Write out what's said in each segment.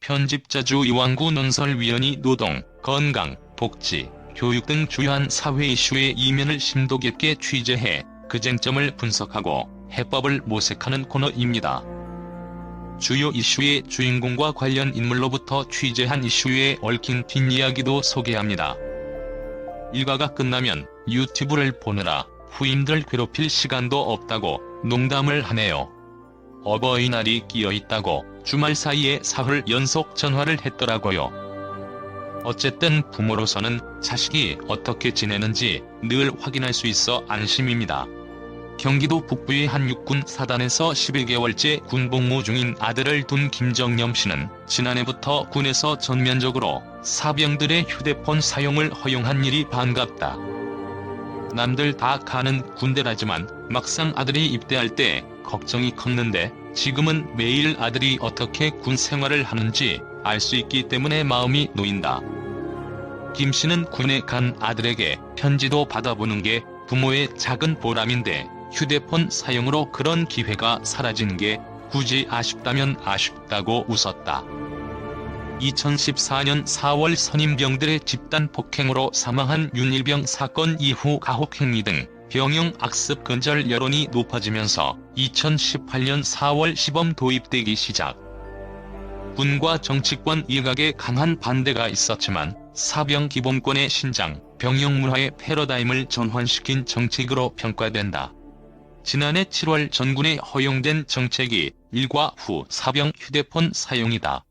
편집자주 이완구 논설위원이 노동, 건강, 복지, 교육 등 주요한 사회 이슈의 이면을 심도 깊게 취재해 그 쟁점을 분석하고 해법을 모색하는 코너입니다. 주요 이슈의 주인공과 관련 인물로부터 취재한 이슈에 얽힌 뒷이야기도 소개합니다. 일과가 끝나면 유튜브를 보느라 후임들 괴롭힐 시간도 없다고 농담을 하네요. 어버이날이 끼어있다고 주말 사이에 사흘 연속 전화를 했더라고요. 어쨌든 부모로서는 자식이 어떻게 지내는지 늘 확인할 수 있어 안심입니다. 경기도 북부의 한 육군 사단에서 11개월째 군복무 중인 아들을 둔 김정념 씨는 지난해부터 군에서 전면적으로 사병들의 휴대폰 사용을 허용한 일이 반갑다. 남들 다 가는 군대라지만 막상 아들이 입대할 때 걱정이 컸는데 지금은 매일 아들이 어떻게 군 생활을 하는지 알 수 있기 때문에 마음이 놓인다. 김 씨는 군에 간 아들에게 편지도 받아보는 게 부모의 작은 보람인데 휴대폰 사용으로 그런 기회가 사라진 게 굳이 아쉽다면 아쉽다고 웃었다. 2014년 4월 선임병들의 집단 폭행으로 사망한 윤일병 사건 이후 가혹행위 등 병영 악습 근절 여론이 높아지면서 2018년 4월 시범 도입되기 시작. 군과 정치권 일각에 강한 반대가 있었지만 사병 기본권의 신장, 병영 문화의 패러다임을 전환시킨 정책으로 평가된다. 지난해 7월 전군에 허용된 정책이 일과 후 사병 휴대폰 사용이다.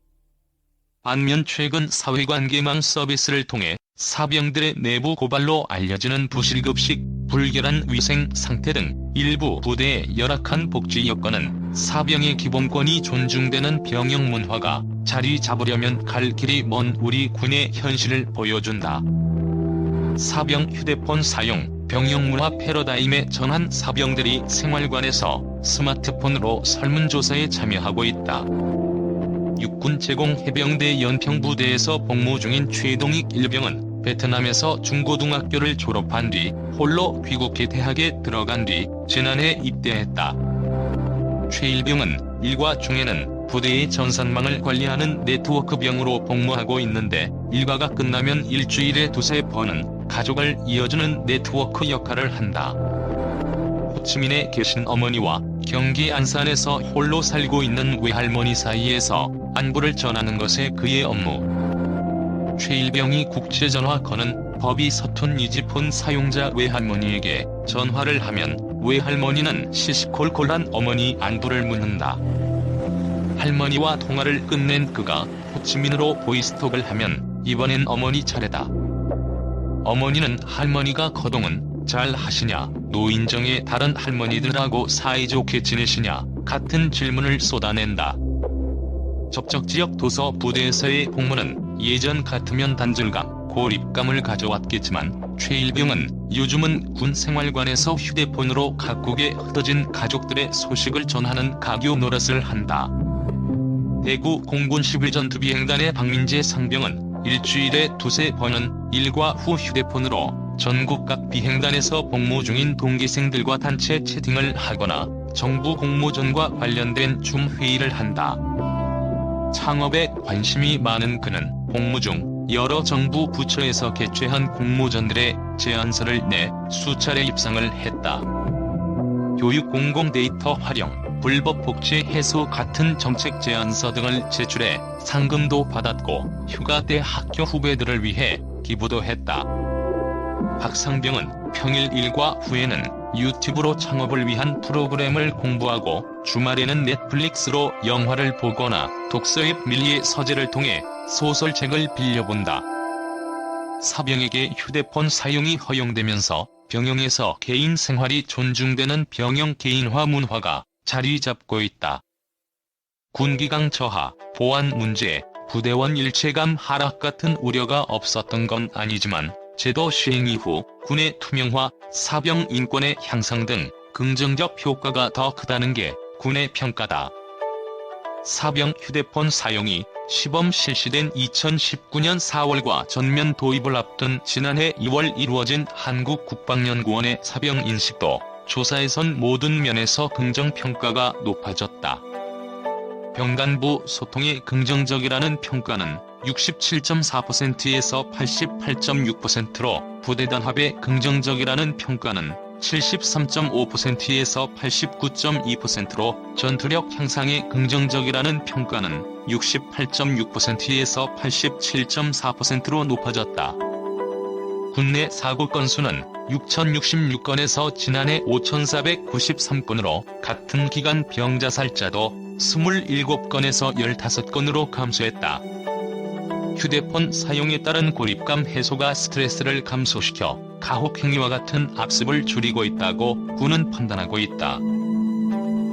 반면 최근 사회관계망 서비스를 통해 사병들의 내부 고발로 알려지는 부실급식, 불결한 위생 상태 등 일부 부대의 열악한 복지 여건은 사병의 기본권이 존중되는 병영 문화가 자리 잡으려면 갈 길이 먼 우리 군의 현실을 보여준다. 사병 휴대폰 사용, 병영 문화 패러다임의 전환. 사병들이 생활관에서 스마트폰으로 설문조사에 참여하고 있다. 육군 제공해병대 연평부대에서 복무 중인 최동익 일병은 베트남에서 중고등학교를 졸업한 뒤 홀로 귀국해 대학에 들어간 뒤 지난해 입대했다. 최 일병은 일과 중에는 부대의 전산망을 관리하는 네트워크병으로 복무하고 있는데 일과가 끝나면 일주일에 두세 번은 가족을 이어주는 네트워크 역할을 한다. 호치민에 계신 어머니와 경기 안산에서 홀로 살고 있는 외할머니 사이에서 안부를 전하는 것에 그의 업무. 최 일병이 국제전화 거는 법이 서툰 이지폰 사용자 외할머니에게 전화를 하면 외할머니는 시시콜콜한 어머니 안부를 묻는다. 할머니와 통화를 끝낸 그가 호치민으로 보이스톡을 하면 이번엔 어머니 차례다. 어머니는 할머니가 거동은 잘 하시냐, 노인정의 다른 할머니들하고 사이좋게 지내시냐 같은 질문을 쏟아낸다. 접촉지역 도서 부대에서의 복무는 예전 같으면 단절감, 고립감을 가져왔겠지만 최 일병은 요즘은 군 생활관에서 휴대폰으로 각국에 흩어진 가족들의 소식을 전하는 가교 노릇을 한다. 대구 공군 11전투 비행단의 박민재 상병은 일주일에 두세 번은 일과 후 휴대폰으로 전국 각 비행단에서 복무 중인 동기생들과 단체 채팅을 하거나 정부 공모전과 관련된 줌 회의를 한다. 창업에 관심이 많은 그는 복무 중 여러 정부 부처에서 개최한 공모전들의 제안서를 내 수차례 입상을 했다. 교육 공공 데이터 활용, 불법 복지 해소 같은 정책 제안서 등을 제출해 상금도 받았고 휴가 때 학교 후배들을 위해 기부도 했다. 박 상병은 평일 일과 후에는 유튜브로 창업을 위한 프로그램을 공부하고 주말에는 넷플릭스로 영화를 보거나 독서앱 밀리의 서재를 통해 소설책을 빌려본다. 사병에게 휴대폰 사용이 허용되면서 병영에서 개인 생활이 존중되는 병영 개인화 문화가 자리 잡고 있다. 군기강 저하, 보안 문제, 부대원 일체감 하락 같은 우려가 없었던 건 아니지만 제도 시행 이후 군의 투명화, 사병 인권의 향상 등 긍정적 효과가 더 크다는 게 군의 평가다. 사병 휴대폰 사용이 시범 실시된 2019년 4월과 전면 도입을 앞둔 지난해 2월 이루어진 한국국방연구원의 사병 인식도 조사에선 모든 면에서 긍정평가가 높아졌다. 병간부 소통에 긍정적이라는 평가는 67.4%에서 88.6%로 부대 단합에 긍정적이라는 평가는 73.5%에서 89.2%로 전투력 향상에 긍정적이라는 평가는 68.6%에서 87.4%로 높아졌다. 국내 사고 건수는 6,066건에서 지난해 5,493건으로 같은 기간 병자살자도 27건에서 15건으로 감소했다. 휴대폰 사용에 따른 고립감 해소가 스트레스를 감소시켜 가혹행위와 같은 악습을 줄이고 있다고 군은 판단하고 있다.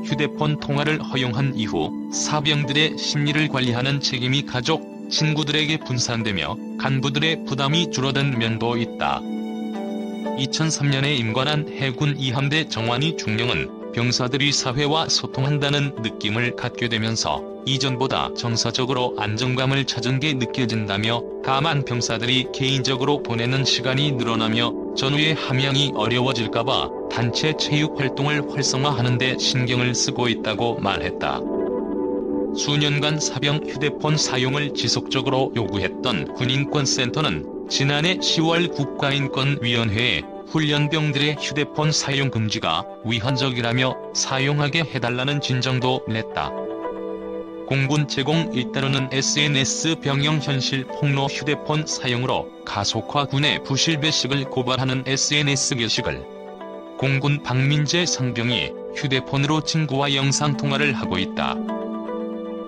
휴대폰 통화를 허용한 이후 사병들의 심리를 관리하는 책임이 가족, 친구들에게 분산되며 간부들의 부담이 줄어든 면도 있다. 2003년에 임관한 해군 2함대 정환희 중령은 병사들이 사회와 소통한다는 느낌을 갖게 되면서 이전보다 정서적으로 안정감을 찾은 게 느껴진다며, 다만 병사들이 개인적으로 보내는 시간이 늘어나며 전후의 함양이 어려워질까봐 단체 체육 활동을 활성화하는 데 신경을 쓰고 있다고 말했다. 수년간 사병 휴대폰 사용을 지속적으로 요구했던 군인권센터는 지난해 10월 국가인권위원회에 훈련병들의 휴대폰 사용 금지가 위헌적이라며 사용하게 해달라는 진정도 냈다. 공군 제공 일따르는 SNS 병영 현실 폭로 휴대폰 사용으로 가속화 군의 부실배식을 고발하는 SNS 게시글. 공군 박민재 상병이 휴대폰으로 친구와 영상통화를 하고 있다.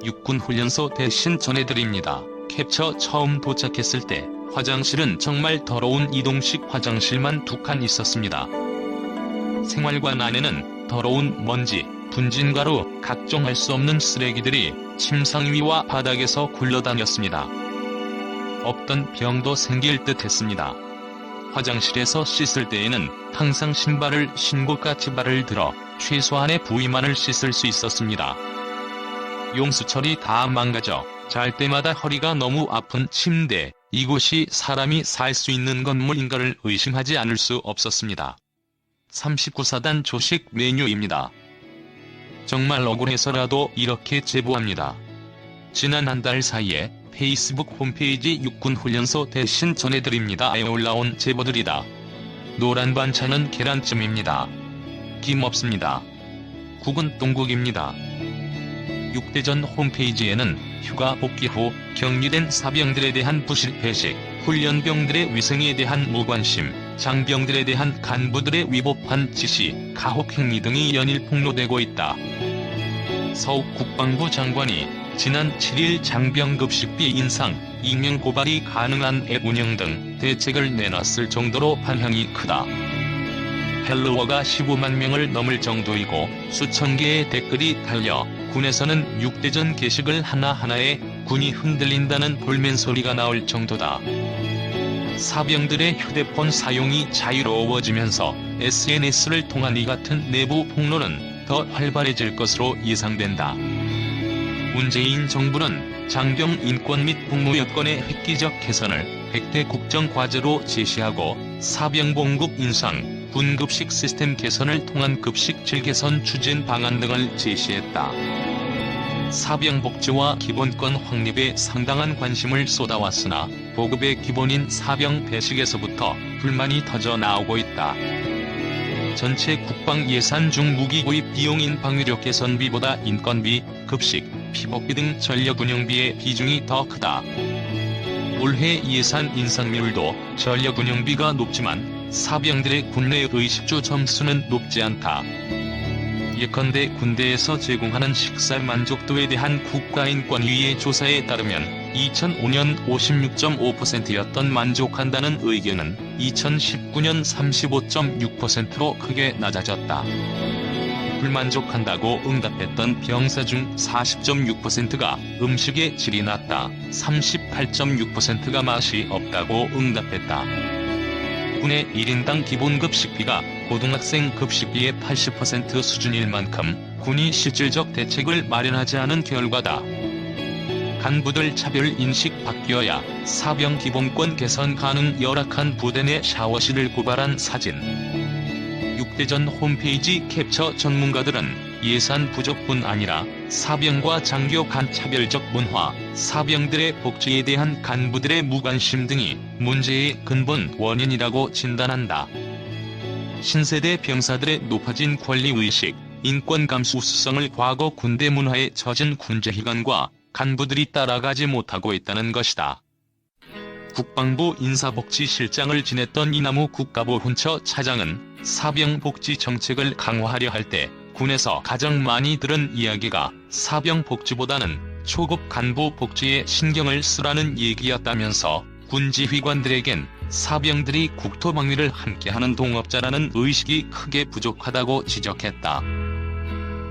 육군 훈련소 대신 전해드립니다. 캡처 처음 도착했을 때 화장실은 정말 더러운 이동식 화장실만 2칸 있었습니다. 생활관 안에는 더러운 먼지, 분진가루, 각종 할 수 없는 쓰레기들이 침상 위와 바닥에서 굴러다녔습니다. 없던 병도 생길 듯 했습니다. 화장실에서 씻을 때에는 항상 신발을 신고 까치발을 들어 최소한의 부위만을 씻을 수 있었습니다. 용수철이 다 망가져 잘 때마다 허리가 너무 아픈 침대, 이곳이 사람이 살 수 있는 건물인가를 의심하지 않을 수 없었습니다. 39사단 조식 메뉴입니다. 정말 억울해서라도 이렇게 제보합니다. 지난 한 달 사이에 페이스북 홈페이지 육군훈련소 대신 전해드립니다에 올라온 제보들이다. 노란 반찬은 계란찜입니다. 김 없습니다. 국은 동국입니다. 육대전 홈페이지에는 휴가 복귀 후 격리된 사병들에 대한 부실배식, 훈련병들의 위생에 대한 무관심, 장병들에 대한 간부들의 위법한 지시, 가혹행위 등이 연일 폭로되고 있다. 서욱 국방부 장관이 지난 7일 장병급식비 인상, 익명 고발이 가능한 앱 운영 등 대책을 내놨을 정도로 반향이 크다. 팔로워가 15만 명을 넘을 정도이고 수천 개의 댓글이 달려 군에서는 육대전 게시글 하나하나에 군이 흔들린다는 볼멘 소리가 나올 정도다. 사병들의 휴대폰 사용이 자유로워지면서 SNS를 통한 이 같은 내부 폭로는 더 활발해질 것으로 예상된다. 문재인 정부는 장병 인권 및 복무 여건의 획기적 개선을 100대 국정과제로 제시하고 사병 봉급 인상, 군급식 시스템 개선을 통한 급식 질 개선 추진 방안 등을 제시했다. 사병 복지와 기본권 확립에 상당한 관심을 쏟아왔으나 보급의 기본인 사병 배식에서부터 불만이 터져 나오고 있다. 전체 국방 예산 중 무기 구입 비용인 방위력 개선비보다 인건비, 급식, 피복비 등 전력 운영비의 비중이 더 크다. 올해 예산 인상률도 전력 운영비가 높지만 사병들의 군내 의식주 점수는 높지 않다. 예컨대 군대에서 제공하는 식사 만족도에 대한 국가인권위의 조사에 따르면 2005년 56.5%였던 만족한다는 의견은 2019년 35.6%로 크게 낮아졌다. 불만족한다고 응답했던 병사 중 40.6%가 음식의 질이 낮다, 38.6%가 맛이 없다고 응답했다. 군의 1인당 기본급식비가 고등학생 급식비의 80% 수준일 만큼 군이 실질적 대책을 마련하지 않은 결과다. 간부들 차별 인식 바뀌어야 사병 기본권 개선 가능. 열악한 부대 내 샤워실을 고발한 사진. 육대전 홈페이지 캡처 전문가들은 예산 부족뿐 아니라 사병과 장교 간 차별적 문화, 사병들의 복지에 대한 간부들의 무관심 등이 문제의 근본 원인이라고 진단한다. 신세대 병사들의 높아진 권리의식, 인권 감수성을 과거 군대 문화에 젖은 군제휘관과 간부들이 따라가지 못하고 있다는 것이다. 국방부 인사복지실장을 지냈던 이남우 국가보훈처 차장은 사병 복지 정책을 강화하려 할 때 군에서 가장 많이 들은 이야기가 사병 복지보다는 초급 간부 복지에 신경을 쓰라는 얘기였다면서 군지휘관들에겐 사병들이 국토방위를 함께하는 동업자라는 의식이 크게 부족하다고 지적했다.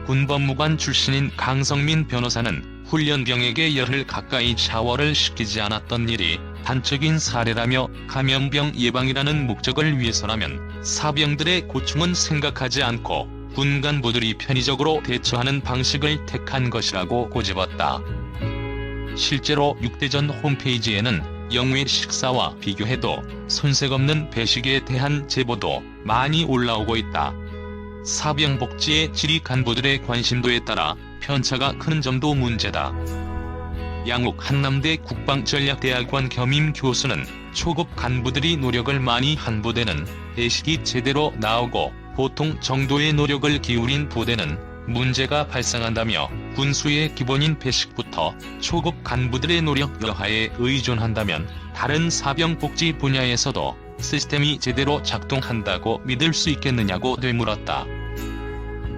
군법무관 출신인 강성민 변호사는 훈련병에게 열흘 가까이 샤워를 시키지 않았던 일이 단적인 사례라며 감염병 예방이라는 목적을 위해서라면 사병들의 고충은 생각하지 않고 군 간부들이 편의적으로 대처하는 방식을 택한 것이라고 꼬집었다. 실제로 육대전 홈페이지에는 영외 식사와 비교해도 손색 없는 배식에 대한 제보도 많이 올라오고 있다. 사병 복지의 질이 간부들의 관심도에 따라 편차가 큰 점도 문제다. 양욱 한남대 국방전략대학원 겸임 교수는 초급 간부들이 노력을 많이 한 부대는 배식이 제대로 나오고 보통 정도의 노력을 기울인 부대는 문제가 발생한다며 군수의 기본인 배식부터 초급 간부들의 노력 여하에 의존한다면 다른 사병 복지 분야에서도 시스템이 제대로 작동한다고 믿을 수 있겠느냐고 되물었다.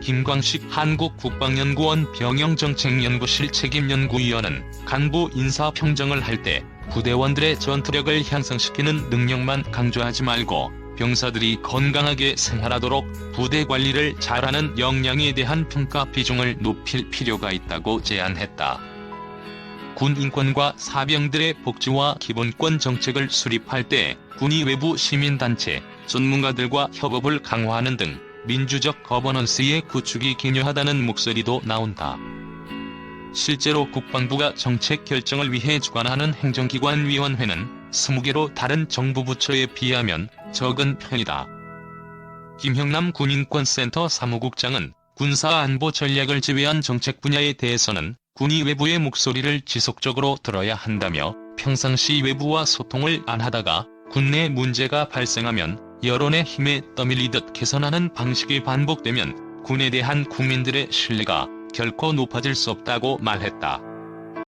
김광식 한국국방연구원 병영정책연구실 책임연구위원은 간부 인사 평정을 할 때 부대원들의 전투력을 향상시키는 능력만 강조하지 말고 병사들이 건강하게 생활하도록 부대 관리를 잘하는 역량에 대한 평가 비중을 높일 필요가 있다고 제안했다. 군 인권과 사병들의 복지와 기본권 정책을 수립할 때 군이 외부 시민단체, 전문가들과 협업을 강화하는 등 민주적 거버넌스의 구축이 기묘하다는 목소리도 나온다. 실제로 국방부가 정책 결정을 위해 주관하는 행정기관위원회는 20개로 다른 정부 부처에 비하면 적은 편이다. 김형남 군인권센터 사무국장은 군사안보 전략을 제외한 정책 분야에 대해서는 군이 외부의 목소리를 지속적으로 들어야 한다며 평상시 외부와 소통을 안 하다가 군내 문제가 발생하면 여론의 힘에 떠밀리듯 개선하는 방식이 반복되면 군에 대한 국민들의 신뢰가 결코 높아질 수 없다고 말했다.